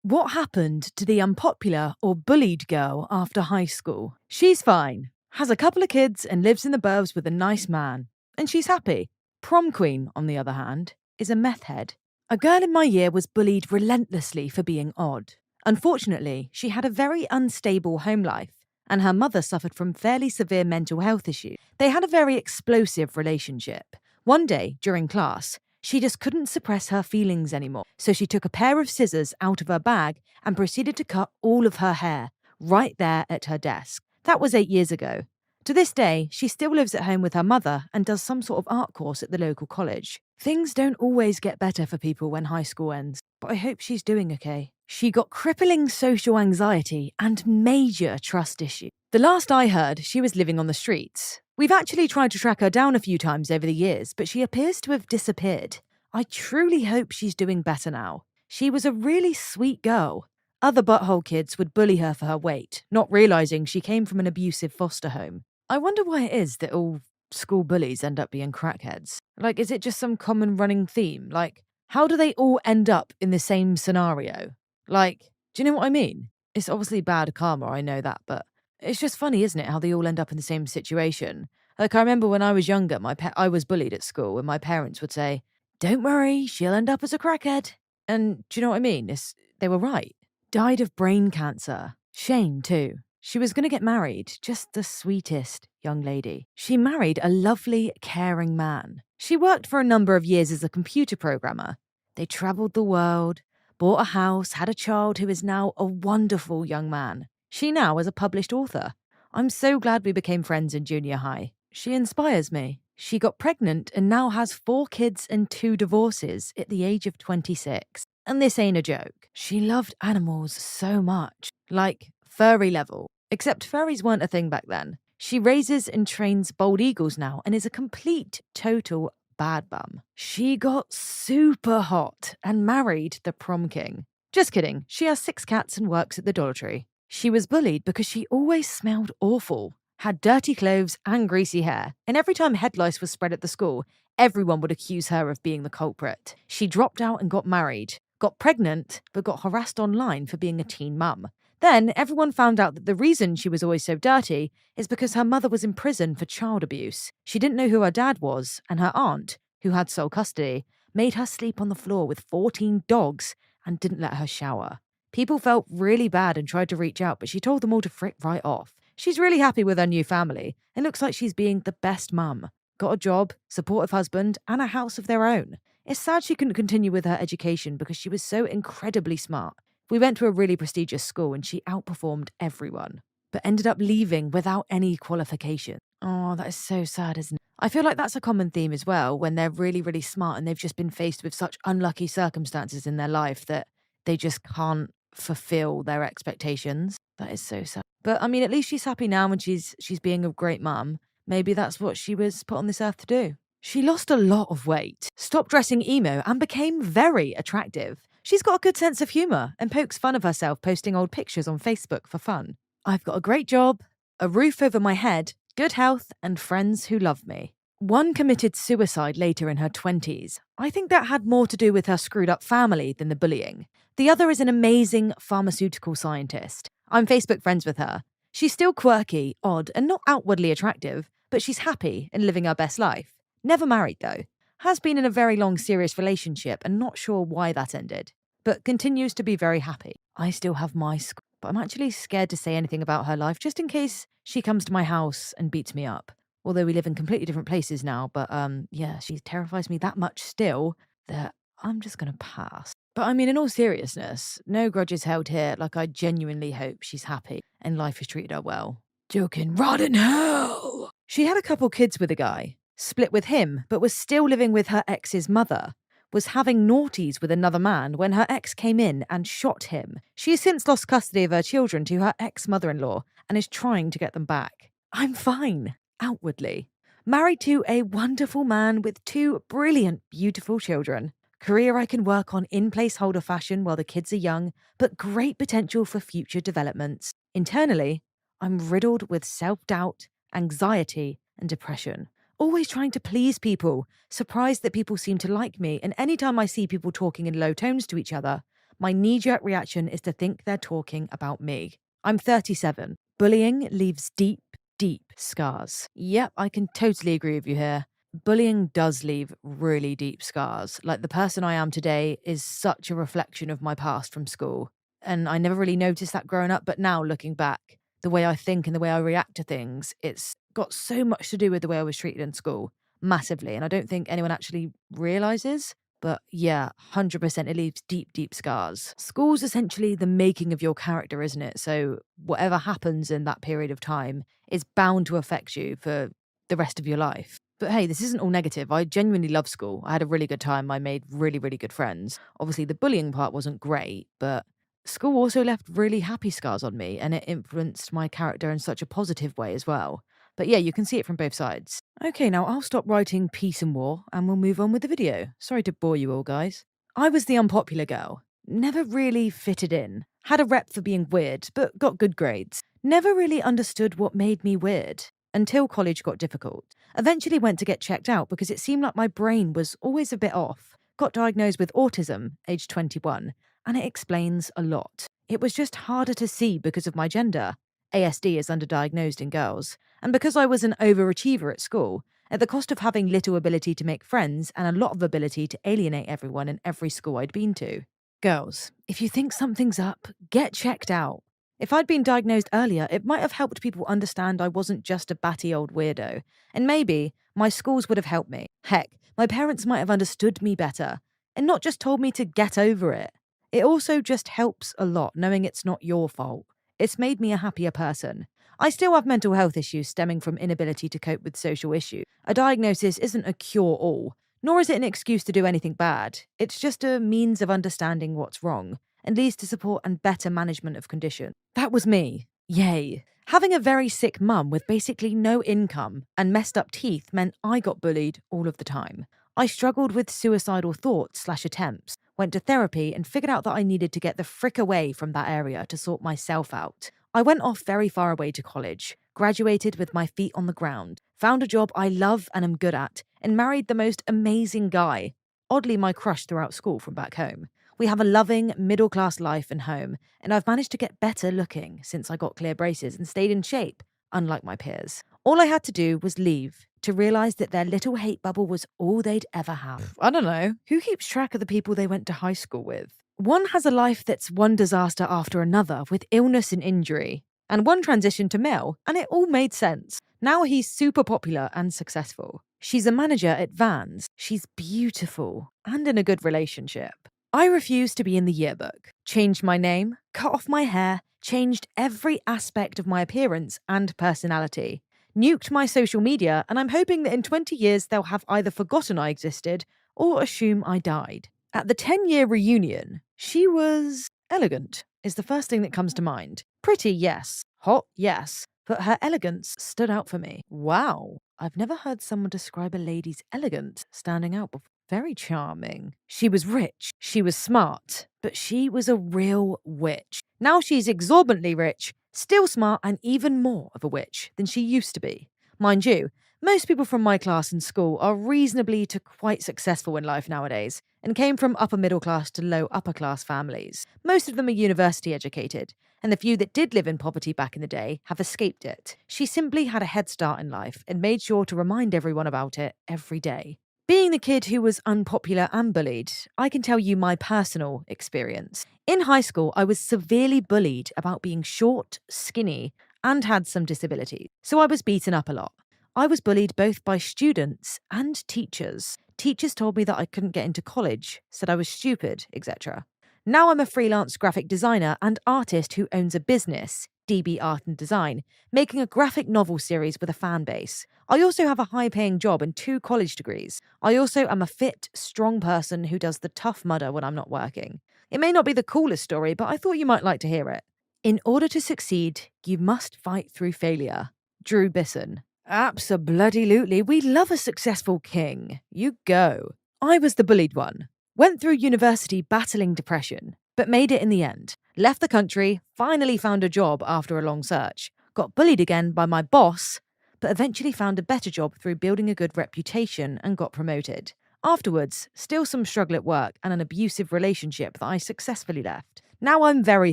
What happened to the unpopular or bullied girl after high school? She's fine, has a couple of kids, and lives in the burbs with a nice man. And she's happy. Prom queen, on the other hand, is a meth head. A girl in my year was bullied relentlessly for being odd. Unfortunately, she had a very unstable home life, and her mother suffered from fairly severe mental health issues. They had a very explosive relationship. One day, during class, she just couldn't suppress her feelings anymore, so she took a pair of scissors out of her bag and proceeded to cut all of her hair right there at her desk. That was 8 years ago. To this day, she still lives at home with her mother and does some sort of art course at the local college. Things don't always get better for people when high school ends, but I hope she's doing okay. She got crippling social anxiety and major trust issues. The last I heard, she was living on the streets. We've actually tried to track her down a few times over the years, but she appears to have disappeared. I truly hope she's doing better now. She was a really sweet girl. Other butthole kids would bully her for her weight, not realising she came from an abusive foster home. I wonder why it is that all school bullies end up being crackheads. Like, is it just some common running theme? Like, how do they all end up in the same scenario? Like, do you know what I mean? It's obviously bad karma, I know that, but it's just funny, isn't it, how they all end up in the same situation? Like, I remember when I was younger, I was bullied at school, and my parents would say, "Don't worry, she'll end up as a crackhead." And do you know what I mean? They were right. Died of brain cancer. Shame, too. She was going to get married, just the sweetest young lady. She married a lovely, caring man. She worked for a number of years as a computer programmer. They travelled the world, bought a house, had a child who is now a wonderful young man. She now is a published author. I'm so glad we became friends in junior high. She inspires me. She got pregnant and now has 4 kids and 2 divorces at the age of 26. And this ain't a joke. She loved animals so much. Like, furry level. Except furries weren't a thing back then. She raises and trains bald eagles now and is a complete, total bad bum. She got super hot and married the prom king. Just kidding, she has 6 cats and works at the Dollar Tree. She was bullied because she always smelled awful, had dirty clothes and greasy hair, and every time head lice was spread at the school, everyone would accuse her of being the culprit. She dropped out and got married, got pregnant, but got harassed online for being a teen mum. Then everyone found out that the reason she was always so dirty is because her mother was in prison for child abuse. She didn't know who her dad was, and her aunt, who had sole custody, made her sleep on the floor with 14 dogs and didn't let her shower. People felt really bad and tried to reach out, but she told them all to frick right off. She's really happy with her new family and looks like she's being the best mum. Got a job, supportive husband, and a house of their own. It's sad she couldn't continue with her education because she was so incredibly smart. We went to a really prestigious school and she outperformed everyone, but ended up leaving without any qualification. Oh, that is so sad, isn't it? I feel like that's a common theme as well when they're really, really smart and they've just been faced with such unlucky circumstances in their life that they just can't fulfill their expectations. That is so sad. But I mean, at least she's happy now and she's being a great mum. Maybe that's what she was put on this earth to do. She lost a lot of weight, stopped dressing emo, and became very attractive. She's got a good sense of humour and pokes fun of herself posting old pictures on Facebook for fun. I've got a great job, a roof over my head, good health, and friends who love me. One committed suicide later in her 20s. I think that had more to do with her screwed up family than the bullying. The other is an amazing pharmaceutical scientist. I'm Facebook friends with her. She's still quirky, odd, and not outwardly attractive, but she's happy and living her best life. Never married though. Has been in a very long serious relationship and not sure why that ended, but continues to be very happy. I still have my school, but I'm actually scared to say anything about her life just in case she comes to my house and beats me up. Although we live in completely different places now, but yeah, she terrifies me that much still that I'm just gonna pass. But I mean, in all seriousness, no grudges held here. Like, I genuinely hope she's happy and life has treated her well. Joking, rot in hell! She had a couple kids with a guy, split with him, but was still living with her ex's mother. Was having naughties with another man when her ex came in and shot him. She has since lost custody of her children to her ex-mother-in-law and is trying to get them back. I'm fine, outwardly. Married to a wonderful man with 2 brilliant, beautiful children. Career I can work on in placeholder fashion while the kids are young, but great potential for future developments. Internally, I'm riddled with self-doubt, anxiety, and depression. Always trying to please people, surprised that people seem to like me, and anytime I see people talking in low tones to each other, My knee-jerk reaction is to think they're talking about me. I'm 37. Bullying leaves deep, deep scars. Yep, I can totally agree with you here. Bullying does leave really deep scars. Like, the person I am today is such a reflection of my past from school. And I never really noticed that growing up, but now looking back, the way I think and the way I react to things, it's got so much to do with the way I was treated in school, massively. And I don't think anyone actually realizes. But yeah, 100% it leaves deep, deep scars. School's essentially the making of your character, isn't it? So whatever happens in that period of time is bound to affect you for the rest of your life. But hey, this isn't all negative. I genuinely love school. I had a really good time. I made really, really good friends. Obviously, the bullying part wasn't great, but school also left really happy scars on me, and it influenced my character in such a positive way as well. But yeah, you can see it from both sides. Okay, now I'll stop writing peace and war and we'll move on with the video. Sorry to bore you all, guys. I was the unpopular girl. Never really fitted in. Had a rep for being weird, but got good grades. Never really understood what made me weird. Until college got difficult. Eventually went to get checked out because it seemed like my brain was always a bit off. Got diagnosed with autism, age 21, and it explains a lot. It was just harder to see because of my gender. ASD is underdiagnosed in girls. And because I was an overachiever at school, at the cost of having little ability to make friends and a lot of ability to alienate everyone in every school I'd been to. Girls, if you think something's up, get checked out. If I'd been diagnosed earlier, it might have helped people understand I wasn't just a batty old weirdo. And maybe my schools would have helped me. Heck, my parents might have understood me better and not just told me to get over it. It also just helps a lot knowing it's not your fault. It's made me a happier person. I still have mental health issues stemming from inability to cope with social issues. A diagnosis isn't a cure-all, nor is it an excuse to do anything bad. It's just a means of understanding what's wrong and leads to support and better management of condition. That was me. Yay. Having a very sick mum with basically no income and messed up teeth meant I got bullied all of the time. I struggled with suicidal thoughts/attempts, went to therapy and figured out that I needed to get the frick away from that area to sort myself out. I went off very far away to college, graduated with my feet on the ground, found a job I love and am good at, and married the most amazing guy. Oddly, my crush throughout school from back home. We have a loving, middle-class life and home, and I've managed to get better looking since I got clear braces and stayed in shape, unlike my peers. All I had to do was leave to realise that their little hate bubble was all they'd ever have. I don't know. Who keeps track of the people they went to high school with? One has a life that's one disaster after another with illness and injury, and one transitioned to male, and it all made sense. Now he's super popular and successful. She's a manager at Vans. She's beautiful and in a good relationship. I refused to be in the yearbook, changed my name, cut off my hair, changed every aspect of my appearance and personality, nuked my social media, and I'm hoping that in 20 years they'll have either forgotten I existed or assume I died. At the 10-year reunion, she was elegant, is the first thing that comes to mind. Pretty, yes. Hot, yes. But her elegance stood out for me. Wow, I've never heard someone describe a lady's elegance standing out before. Very charming. She was rich, she was smart, but she was a real witch. Now she's exorbitantly rich, still smart, and even more of a witch than she used to be. Mind you, most people from my class and school are reasonably to quite successful in life nowadays, and came from upper middle class to low upper class families. Most of them are university educated, and the few that did live in poverty back in the day have escaped it. She simply had a head start in life and made sure to remind everyone about it every day. Being the kid who was unpopular and bullied, I can tell you my personal experience. In high school, I was severely bullied about being short, skinny, and had some disabilities, so I was beaten up a lot. I was bullied both by students and teachers. Teachers told me that I couldn't get into college, said I was stupid, etc. Now I'm a freelance graphic designer and artist who owns a business, DB Art and Design, making a graphic novel series with a fan base. I also have a high-paying job and 2 college degrees. I also am a fit, strong person who does the tough mudder when I'm not working. It may not be the coolest story, but I thought you might like to hear it. In order to succeed, you must fight through failure. Drew Bisson. Abso-bloody-lutely, we love a successful king. You go. I was the bullied one. Went through university battling depression, but made it in the end. Left the country, finally found a job after a long search. Got bullied again by my boss, but eventually found a better job through building a good reputation and got promoted. Afterwards, still some struggle at work and an abusive relationship that I successfully left. Now I'm very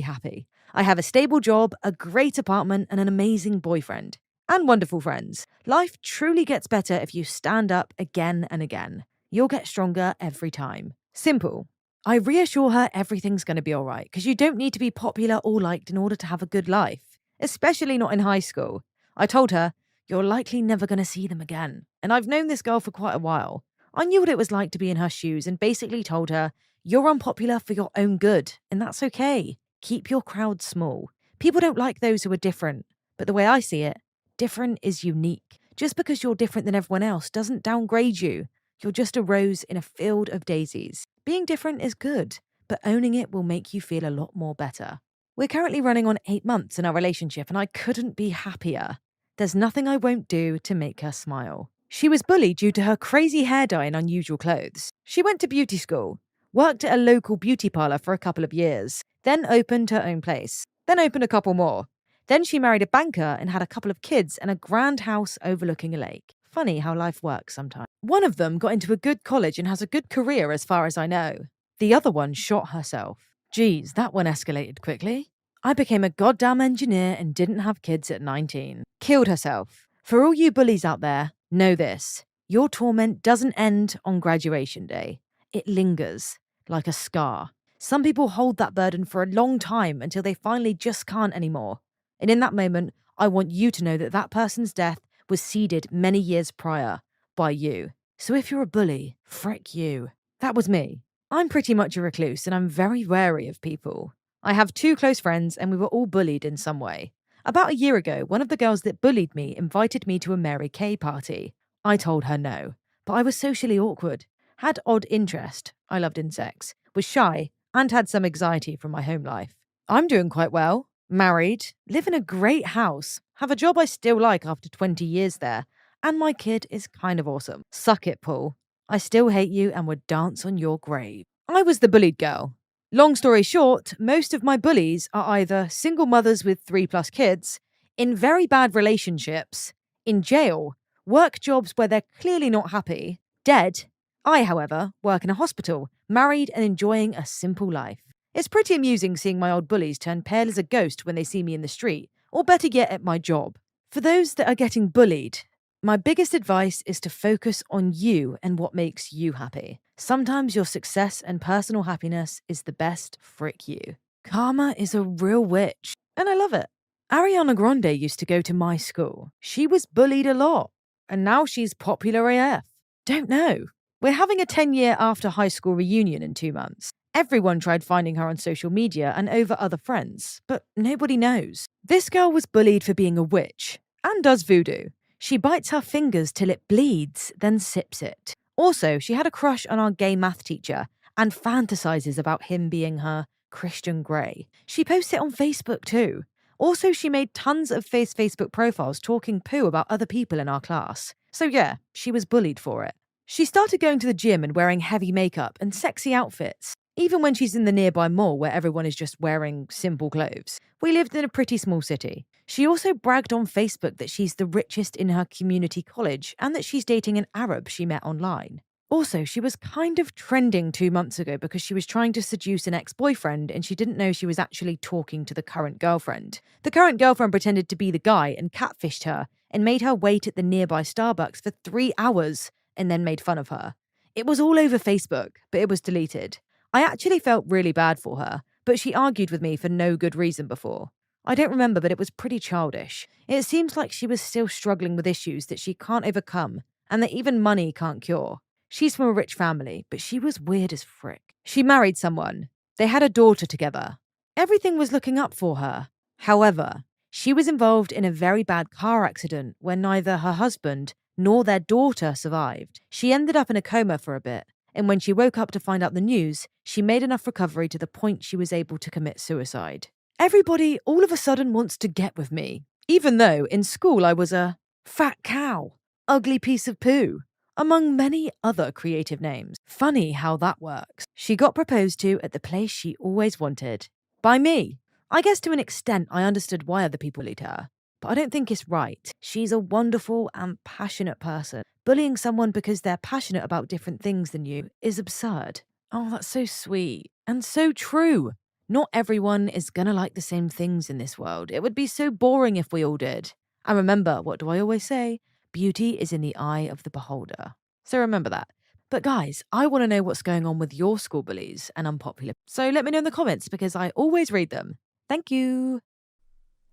happy. I have a stable job, a great apartment, and an amazing boyfriend. And wonderful friends. Life truly gets better if you stand up again and again. You'll get stronger every time. Simple. I reassure her everything's going to be alright because you don't need to be popular or liked in order to have a good life, especially not in high school. I told her, you're likely never going to see them again. And I've known this girl for quite a while. I knew what it was like to be in her shoes and basically told her, you're unpopular for your own good, and that's okay. Keep your crowd small. People don't like those who are different, but the way I see it, different is unique. Just because you're different than everyone else doesn't downgrade you. You're just a rose in a field of daisies. Being different is good, but owning it will make you feel a lot more better. We're currently running on 8 months in our relationship, and I couldn't be happier. There's nothing I won't do to make her smile. She was bullied due to her crazy hair dye and unusual clothes. She went to beauty school, worked at a local beauty parlor for a couple of years, then opened her own place, then opened a couple more. Then she married a banker and had a couple of kids and a grand house overlooking a lake. Funny how life works sometimes. One of them got into a good college and has a good career as far as I know. The other one shot herself. Geez, that one escalated quickly. I became a goddamn engineer and didn't have kids at 19. Killed herself. For all you bullies out there, know this. Your torment doesn't end on graduation day. It lingers like a scar. Some people hold that burden for a long time until they finally just can't anymore. And in that moment, I want you to know that that person's death was seeded many years prior by you. So if you're a bully, frick you. That was me. I'm pretty much a recluse and I'm very wary of people. I have 2 close friends and we were all bullied in some way. About a year ago, one of the girls that bullied me invited me to a Mary Kay party. I told her no, but I was socially awkward, had odd interest, I loved insects, was shy, and had some anxiety from my home life. I'm doing quite well. Married, live in a great house, have a job I still like after 20 years there, and my kid is kind of awesome. Suck it, Paul. I still hate you and would dance on your grave. I was the bullied girl. Long story short, most of my bullies are either single mothers with 3+ kids, in very bad relationships, in jail, work jobs where they're clearly not happy, dead. I, however, work in a hospital, married and enjoying a simple life. It's pretty amusing seeing my old bullies turn pale as a ghost when they see me in the street, or better yet at my job. For those that are getting bullied, my biggest advice is to focus on you and what makes you happy. Sometimes your success and personal happiness is the best frick you. Karma is a real witch, and I love it. Ariana Grande used to go to my school. She was bullied a lot, and now she's popular AF. Don't know. We're having a 10-year after high school reunion in 2 months. Everyone tried finding her on social media and over other friends, but nobody knows. This girl was bullied for being a witch, and does voodoo. She bites her fingers till it bleeds, then sips it. Also, she had a crush on our gay math teacher and fantasizes about him being her Christian Grey. She posts it on Facebook too. Also, she made tons of Facebook profiles talking poo about other people in our class. So yeah, she was bullied for it. She started going to the gym and wearing heavy makeup and sexy outfits, even when she's in the nearby mall where everyone is just wearing simple clothes. We lived in a pretty small city. She also bragged on Facebook that she's the richest in her community college and that she's dating an Arab she met online. Also, she was kind of trending 2 months ago because she was trying to seduce an ex-boyfriend and she didn't know she was actually talking to the current girlfriend. The current girlfriend pretended to be the guy and catfished her and made her wait at the nearby Starbucks for 3 hours and then made fun of her. It was all over Facebook, but it was deleted. I actually felt really bad for her, but she argued with me for no good reason before. I don't remember, but it was pretty childish. It seems like she was still struggling with issues that she can't overcome and that even money can't cure. She's from a rich family, but she was weird as frick. She married someone. They had a daughter together. Everything was looking up for her. However, she was involved in a very bad car accident where neither her husband nor their daughter survived. She ended up in a coma for a bit, and when she woke up to find out the news, she made enough recovery to the point she was able to commit suicide. Everybody all of a sudden wants to get with me, even though in school I was a fat cow, ugly piece of poo, among many other creative names. Funny how that works. She got proposed to at the place she always wanted. By me. I guess to an extent I understood why other people bullied her, but I don't think it's right. She's a wonderful and passionate person. bullying someone because they're passionate about different things than you is absurd. Oh, that's so sweet and so true. Not everyone is gonna like the same things in this world. It would be so boring if we all did. And remember, what do I always say? Beauty is in the eye of the beholder. So remember that. But guys, I want to know what's going on with your school bullies and unpopular. So let me know in the comments because I always read them. Thank you.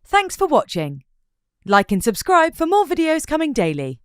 Thanks for watching. Like and subscribe for more videos coming daily.